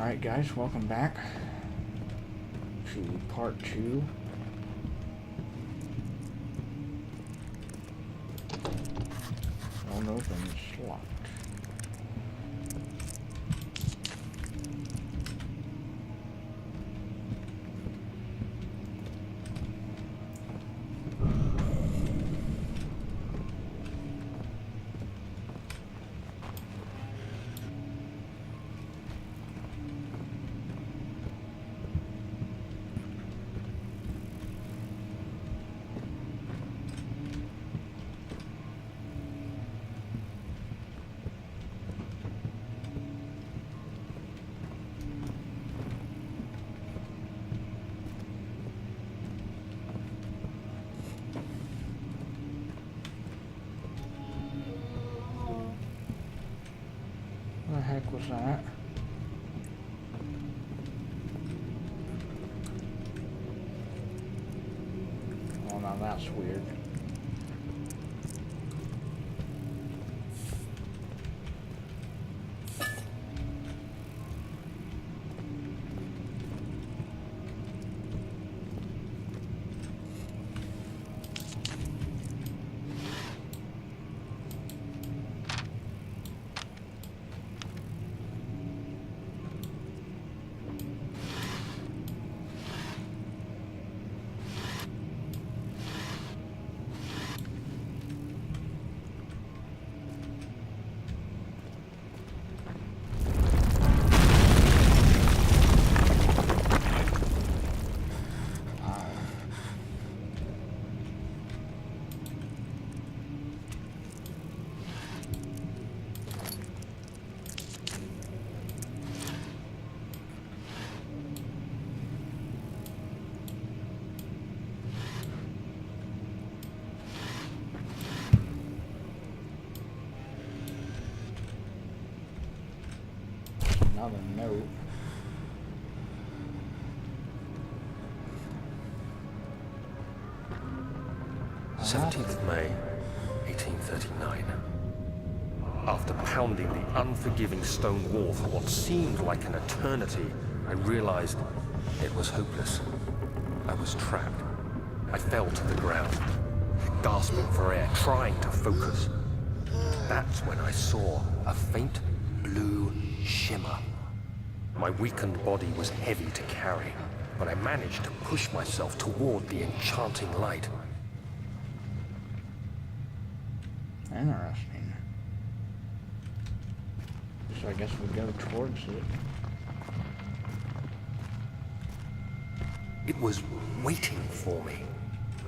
Alright guys, welcome back to part 2. Won't open, it's locked. What the heck was that? Oh, now that's weird. Another note. May 1839. After pounding the unforgiving stone wall for what seemed like an eternity, I realized it was hopeless. I was trapped. I fell to the ground, gasping for air, trying to focus. That's when I saw a faint blue shimmer. My weakened body was heavy to carry, but I managed to push myself toward the enchanting light. Interesting. So I guess we go towards it. It was waiting for me.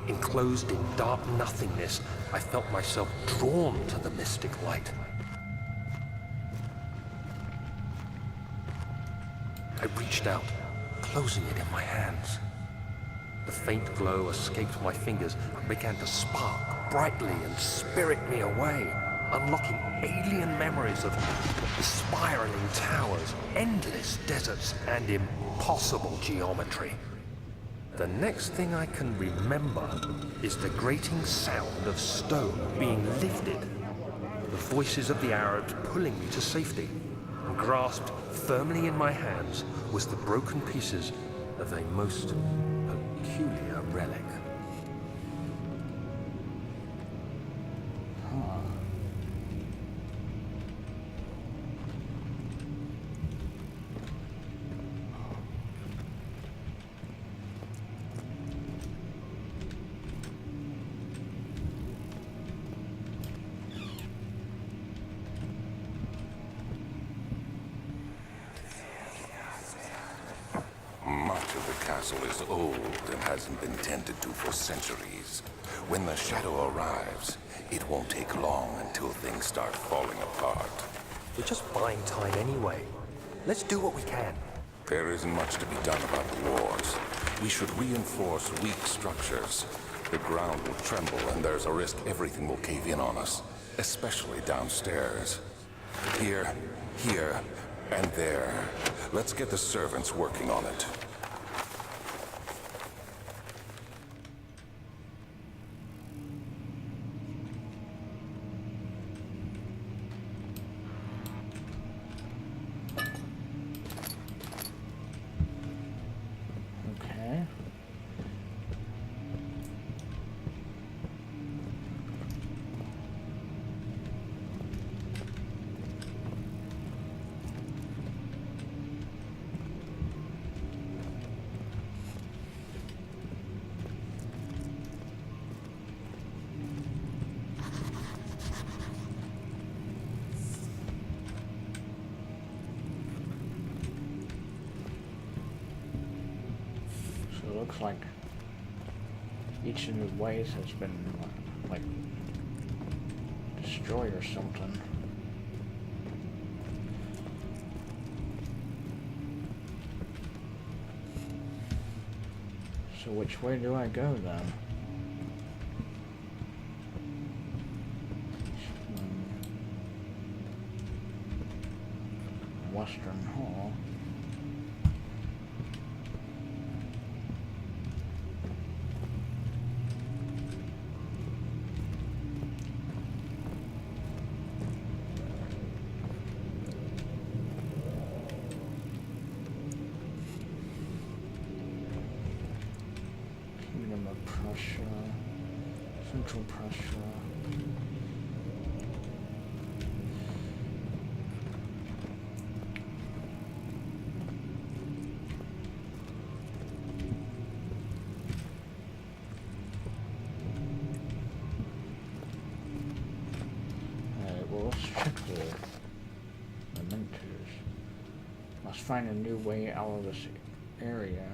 Enclosed in dark nothingness, I felt myself drawn to the mystic light. I reached out, closing it in my hands. The faint glow escaped my fingers and began to spark brightly and spirit me away, unlocking alien memories of spiraling towers, endless deserts, and impossible geometry. The next thing I can remember is the grating sound of stone being lifted, the voices of the Arabs pulling me to safety, and grasped firmly in my hands was the broken pieces of a most peculiar relic. The castle is old and hasn't been tended to for centuries. When the shadow arrives, it won't take long until things start falling apart. We're just buying time anyway. Let's do what we can. There isn't much to be done about the wars. We should reinforce weak structures. The ground will tremble and there's a risk everything will cave in on us, especially downstairs. Here, and there. Let's get the servants working on it. it looks like each of the ways has been, like, destroyed or something. So which way do I go then? Western Hall. Kingdom of Prussia, Central Prussia. Let's check the mementos. Must find a new way out of this area.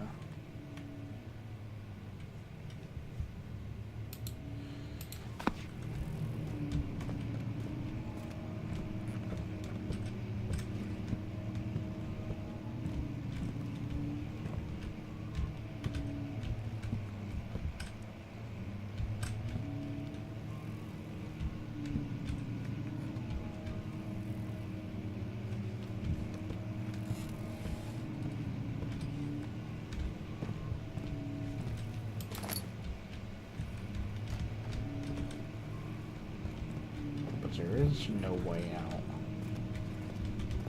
There is no way out,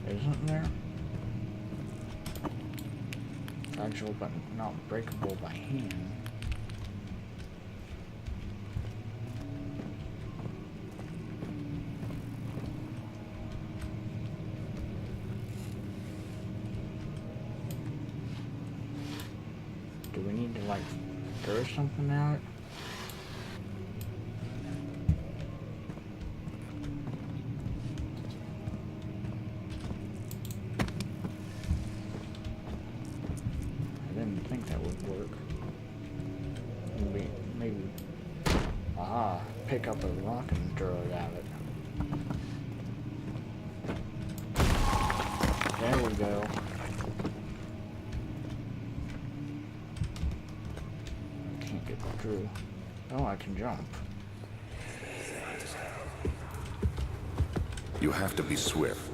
isn't there? Fragile but not breakable by hand. Do we need to, like, throw something at it? Pick up a rock and throw it at it. There we go. I can't get through. Oh, I can jump. You have to be swift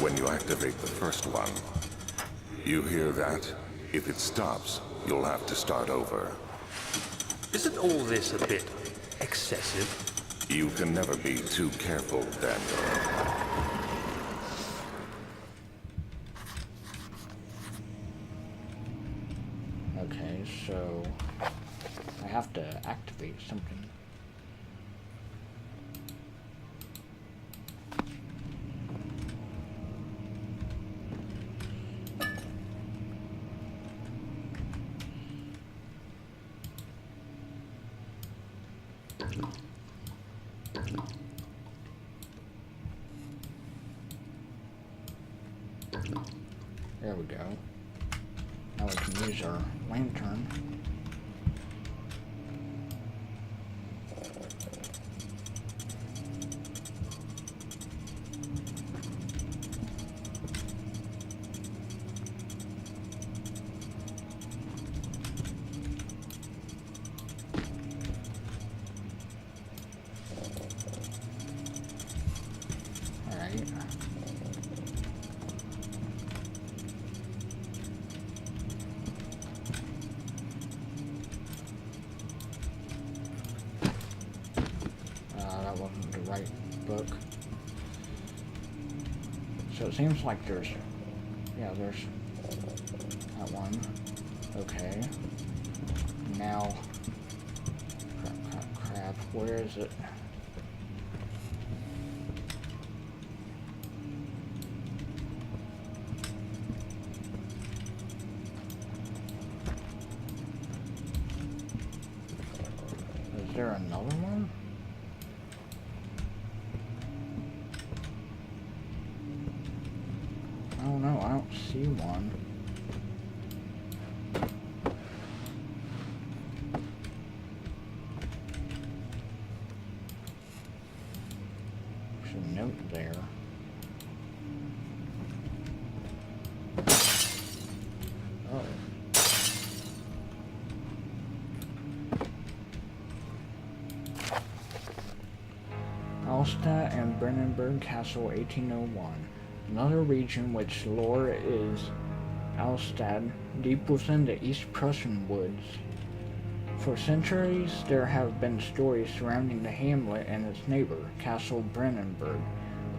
when you activate the first one. You hear that? If it stops, you'll have to start over. Isn't all this a bit excessive? You can never be too careful, Daniel. Okay, so I have to activate something. There we go. Now we can use our lantern. That wasn't the right book. So it seems like there's that one. Okay. Now, crap, where is it? Is there another one? I don't know, I don't see one. Alstad and Brennenburg Castle 1801. Another region which lore is Alstad, deep within the East Prussian woods. For centuries, there have been stories surrounding the hamlet and its neighbor, Castle Brennenburg.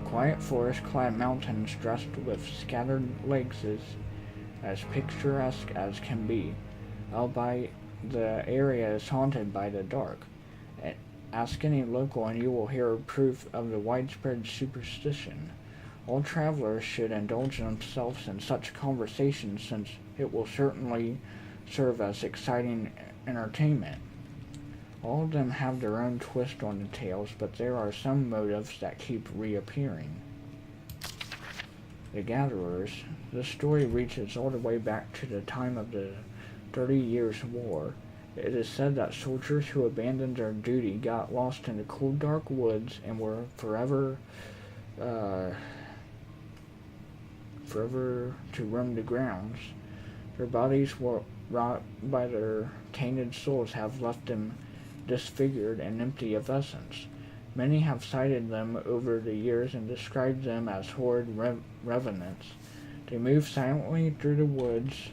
Quiet forest-clad mountains dressed with scattered lakes is as picturesque as can be, albeit the area is haunted by the dark. Ask any local and you will hear proof of the widespread superstition. All travelers should indulge themselves in such conversations since it will certainly serve as exciting entertainment. All of them have their own twist on the tales, but there are some motives that keep reappearing. The Gatherers. This story reaches all the way back to the time of the 30 Years' War. It is said that soldiers who abandoned their duty got lost in the cold, dark woods and were forever to roam the grounds. Their bodies were rot by their tainted souls have left them disfigured and empty of essence. Many have cited them over the years and described them as horrid revenants. They move silently through the woods,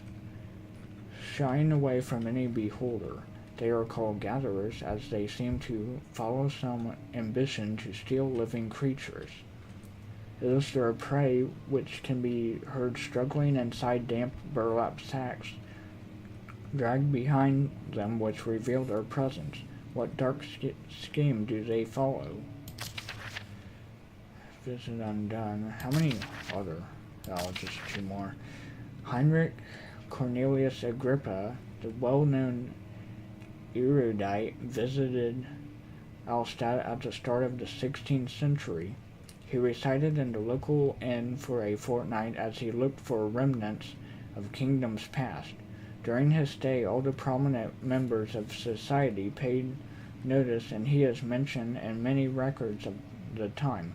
shying away from any beholder. They are called gatherers as they seem to follow some ambition to steal living creatures. It is their prey which can be heard struggling inside damp burlap sacks, dragged behind them which reveal their presence. What dark scheme do they follow? Visit undone. How many other? Oh, just two more. Heinrich Cornelius Agrippa, the well-known erudite, visited Alstad at the start of the 16th century. He resided in the local inn for a fortnight as he looked for remnants of kingdoms past. During his stay, all the prominent members of society paid notice, and he is mentioned in many records of the time.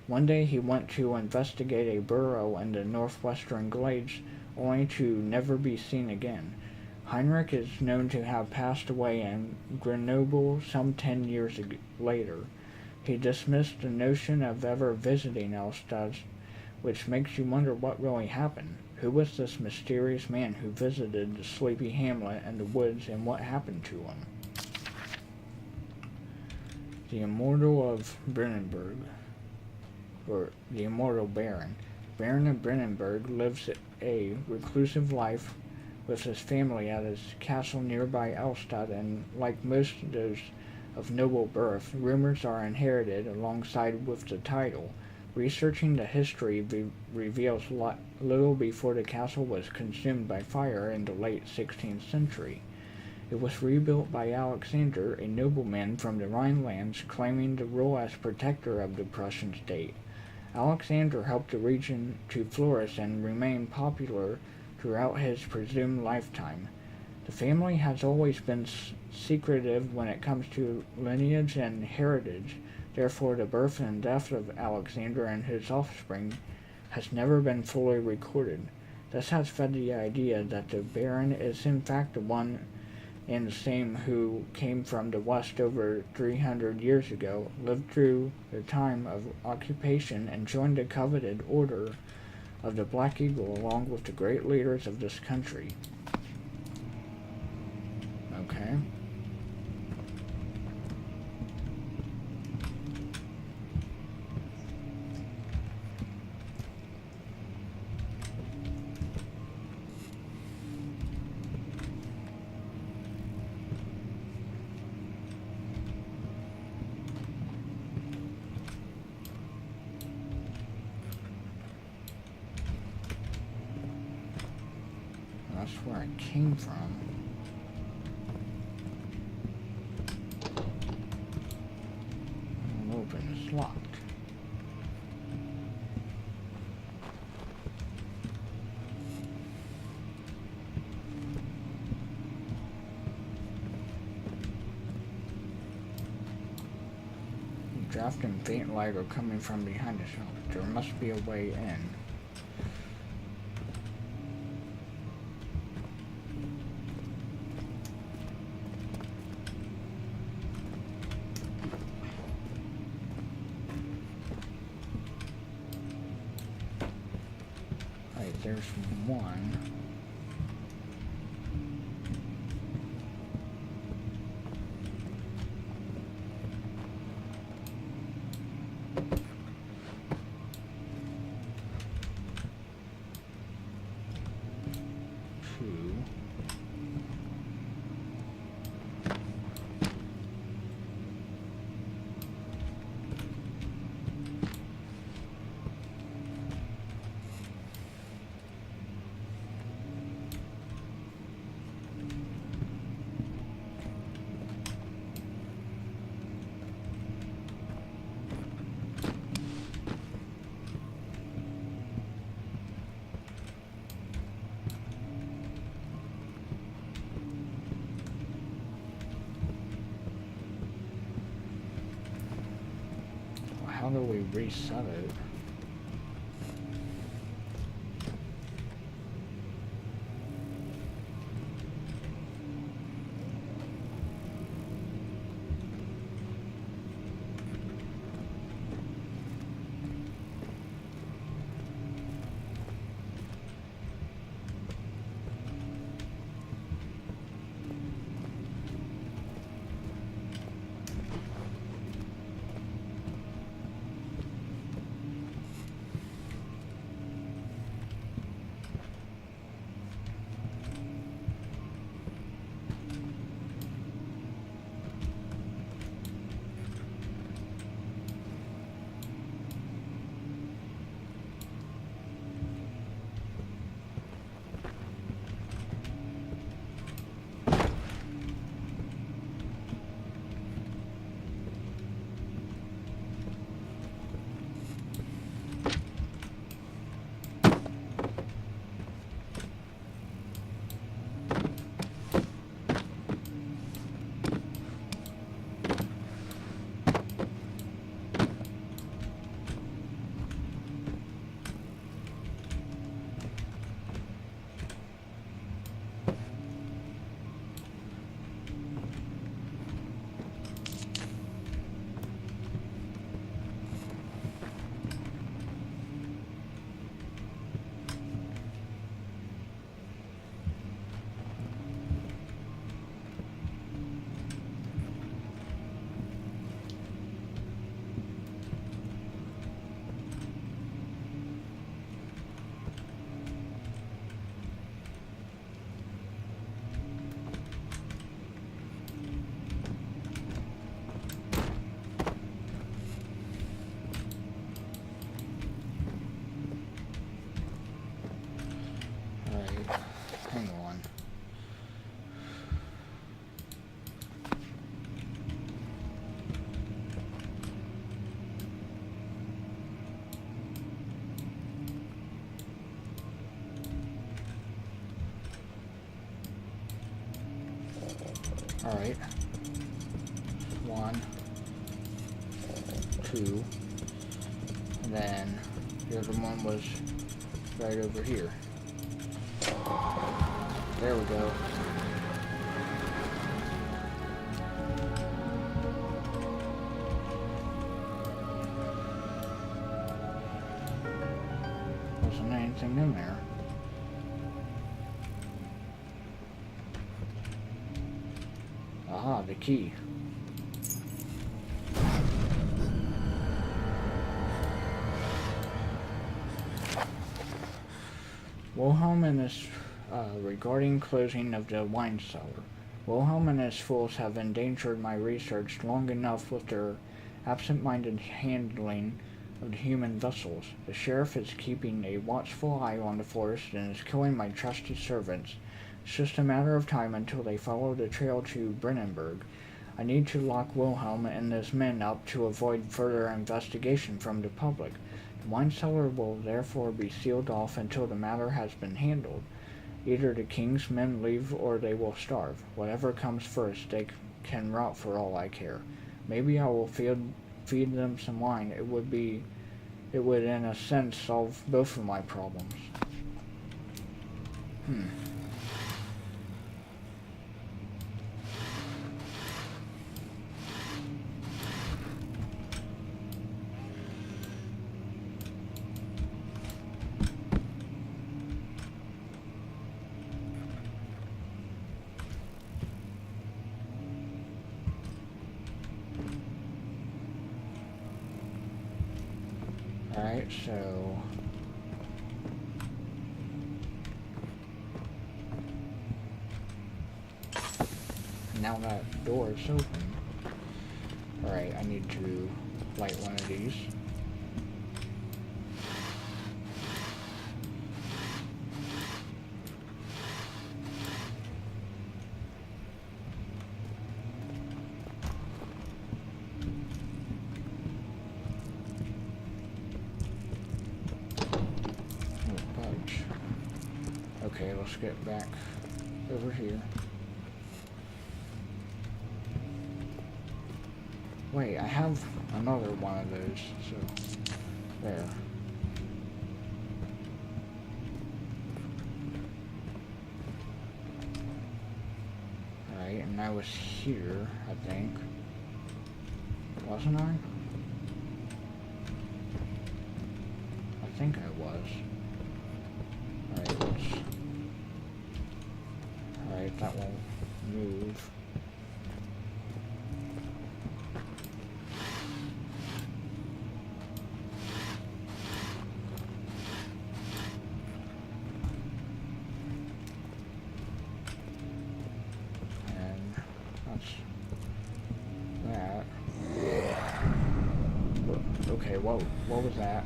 One day he went to investigate a burrow in the northwestern glades, only to never be seen again. Heinrich is known to have passed away in Grenoble some 10 years later. He dismissed the notion of ever visiting Alstad, which makes you wonder what really happened. Who was this mysterious man who visited the sleepy hamlet and the woods, and what happened to him? The Immortal of Brennenburg, or the Immortal Baron. Baron of Brennenburg lives a reclusive life with his family at his castle nearby Alstad, and like most of those of noble birth, rumors are inherited alongside with the title. Researching the history reveals little before the castle was consumed by fire in the late 16th century. It was rebuilt by Alexander, a nobleman from the Rhinelands, claiming the role as protector of the Prussian state. Alexander helped the region to flourish and remain popular throughout his presumed lifetime. The family has always been secretive when it comes to lineage and heritage. Therefore, the birth and death of Alexander and his offspring has never been fully recorded. This has fed the idea that the Baron is in fact the one and the same who came from the west over 300 years ago, lived through the time of occupation, and joined the coveted order of the Black Eagle along with the great leaders of this country. Okay. That's where I came from. I'll open this locked. The draft and faint light are coming from behind us. There must be a way in. there's one. Two. How do we reset it? Hang on. Alright. 1, 2, and then the other one was right over here. There we go. Wasn't anything in there. Aha, the key. Wilhelm and his regarding closing of the wine cellar. Wilhelm and his fools have endangered my research long enough with their absent-minded handling of the human vessels. The sheriff is keeping a watchful eye on the forest and is killing my trusty servants. It's just a matter of time until they follow the trail to Brennenburg. I need to lock Wilhelm and his men up to avoid further investigation from the public. The wine cellar will therefore be sealed off until the matter has been handled. Either the king's men leave or they will starve. Whatever comes first, they can rot for all I care. Maybe I will feed them some wine. It would in a sense solve both of my problems. Alright, so... now that door is open. Alright, I need to light one of these. Okay, let's get back over here. Wait, I have another one of those, so there. Alright, and I was here, I think. Wasn't I? I think I was. Alright, let's... Alright, that won't move. And that's that. Okay, whoa, what was that?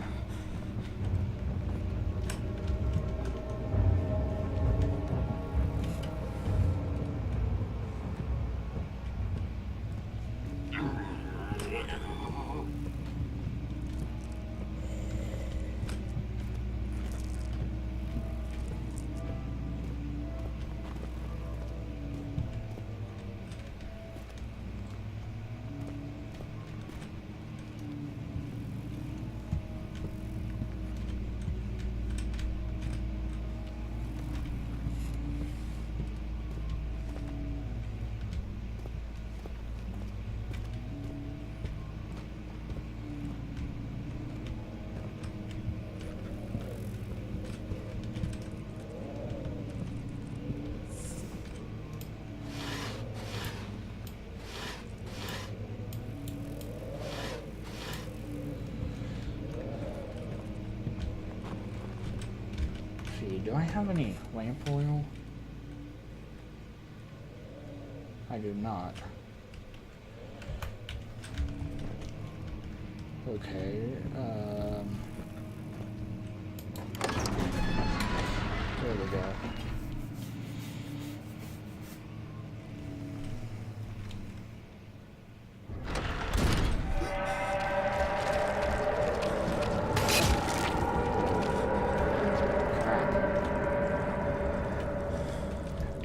Do I have any lamp oil? I do not. Okay, there we go.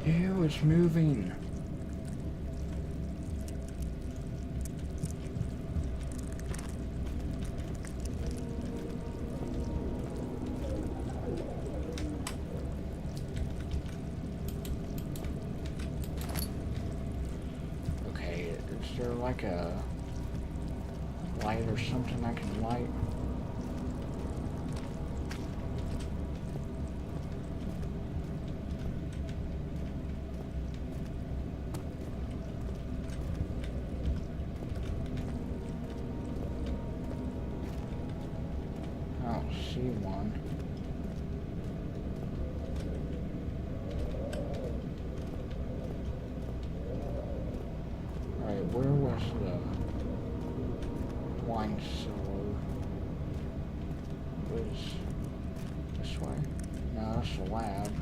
Ew, it's moving. Okay, is there like a light or something I can light? See one. Alright, where was the wine cellar? It was this way? No, that's the lab.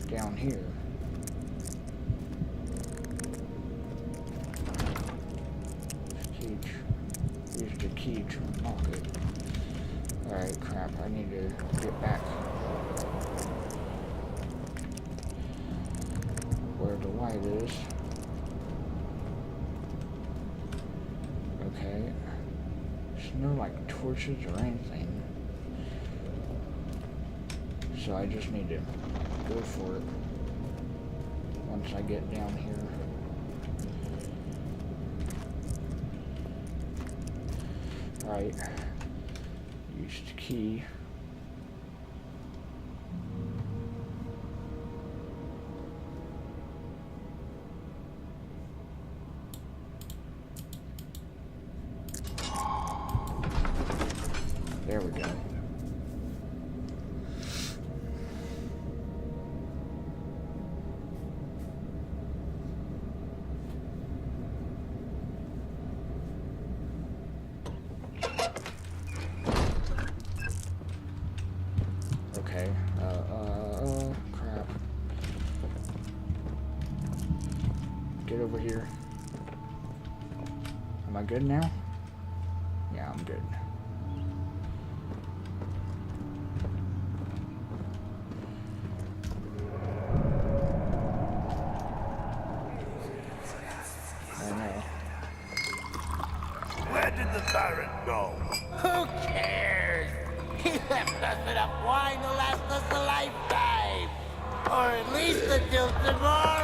Down here. Use the key to unlock it. Alright, crap, I need to get back where the light is. Okay. There's no like torches or anything. So I just need to go for it once I get down here. Right, use the key. Crap. Get over here. Am I good now? Yeah, I'm good. Oh no. Where did the Baron go? Who cares? He left us enough wine to last us a lifetime. Or at least until tomorrow.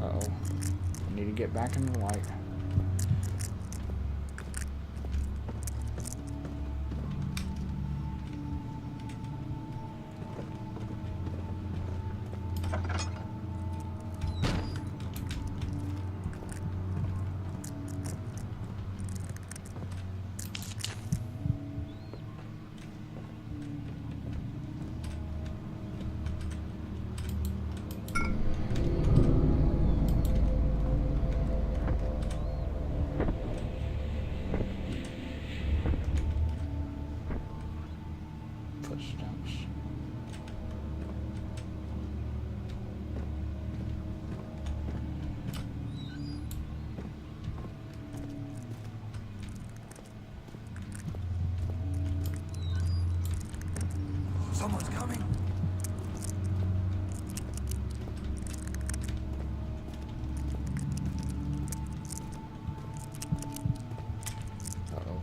Uh-oh. I need to get back in the light. Footsteps. Someone's coming. Uh-oh.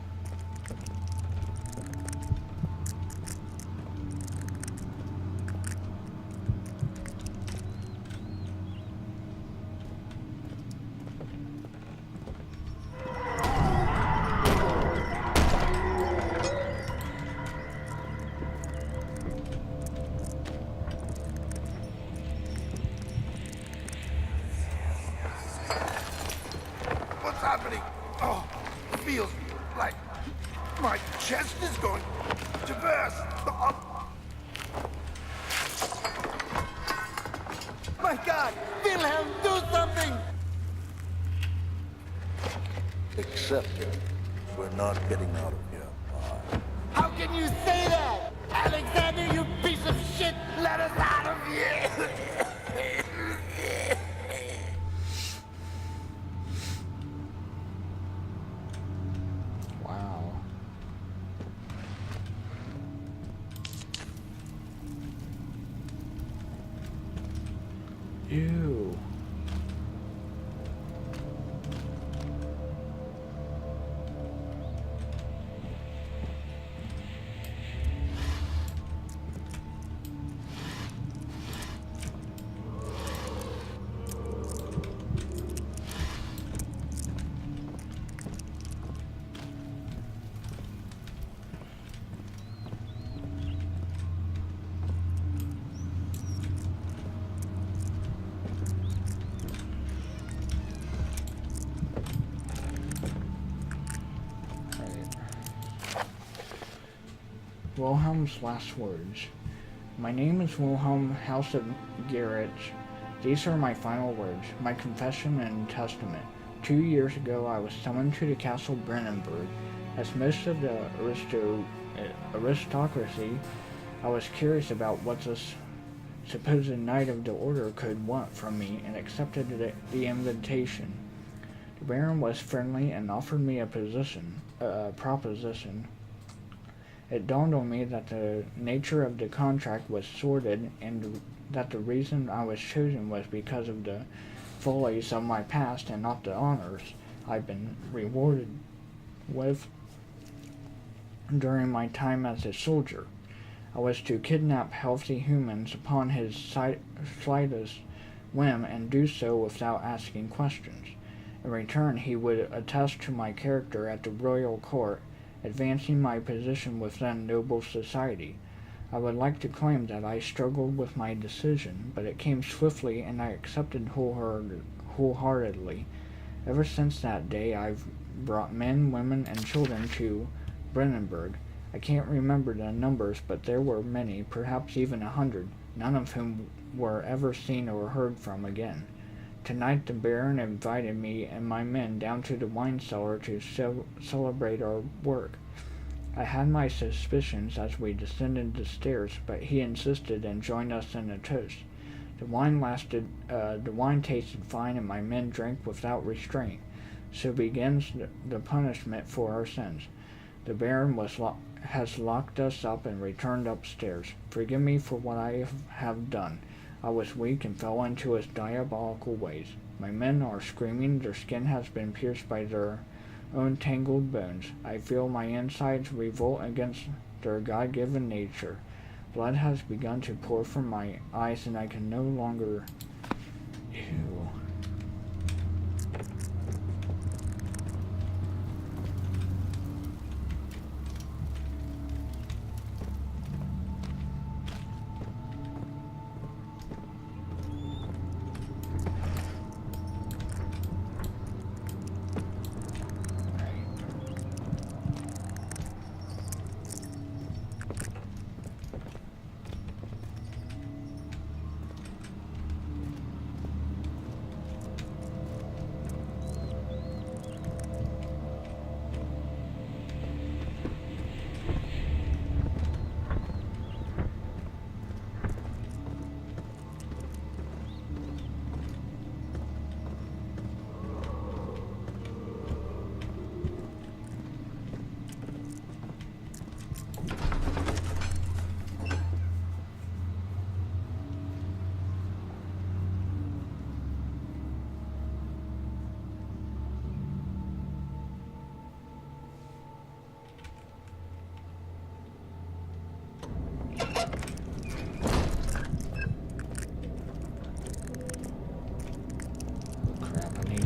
What's happening? Oh, it feels like my chest is going to burst. My God! Wilhelm, do something! Except we're not getting out of here. How can you say that? Alexander, you piece of shit! Let us out of here! Wow. Ew. Wilhelm's last words. My name is Wilhelm, House of Gerich. These are my final words, my confession and testament. 2 years ago, I was summoned to the castle Brennenburg. As most of the aristocracy, I was curious about what this supposed knight of the order could want from me and accepted the invitation. The Baron was friendly and offered me a proposition. It dawned on me that the nature of the contract was sordid and that the reason I was chosen was because of the follies of my past and not the honors I've been rewarded with during my time as a soldier. I was to kidnap healthy humans upon his slightest whim and do so without asking questions. In return, he would attest to my character at the royal court, advancing my position within noble society. I would like to claim that I struggled with my decision, but it came swiftly and I accepted wholeheartedly. Ever since that day, I've brought men, women, and children to Brennenburg. I can't remember the numbers, but there were many, perhaps even 100, none of whom were ever seen or heard from again. Tonight the Baron invited me and my men down to the wine cellar to celebrate our work. I had my suspicions as we descended the stairs, but he insisted and joined us in a toast. The wine tasted fine, and my men drank without restraint. So begins the punishment for our sins. The Baron has locked us up and returned upstairs. Forgive me for what I have done. I was weak and fell into his diabolical ways. My men are screaming. Their skin has been pierced by their own tangled bones. I feel my insides revolt against their God-given nature. Blood has begun to pour from my eyes, and I can no longer... Ew.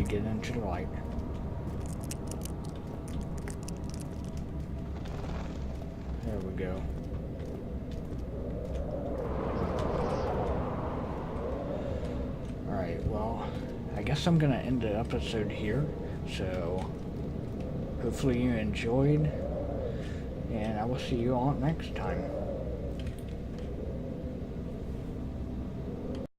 Get into the light. There we go. Alright, well, I guess I'm gonna end the episode here. So, hopefully you enjoyed, and I will see you all next time.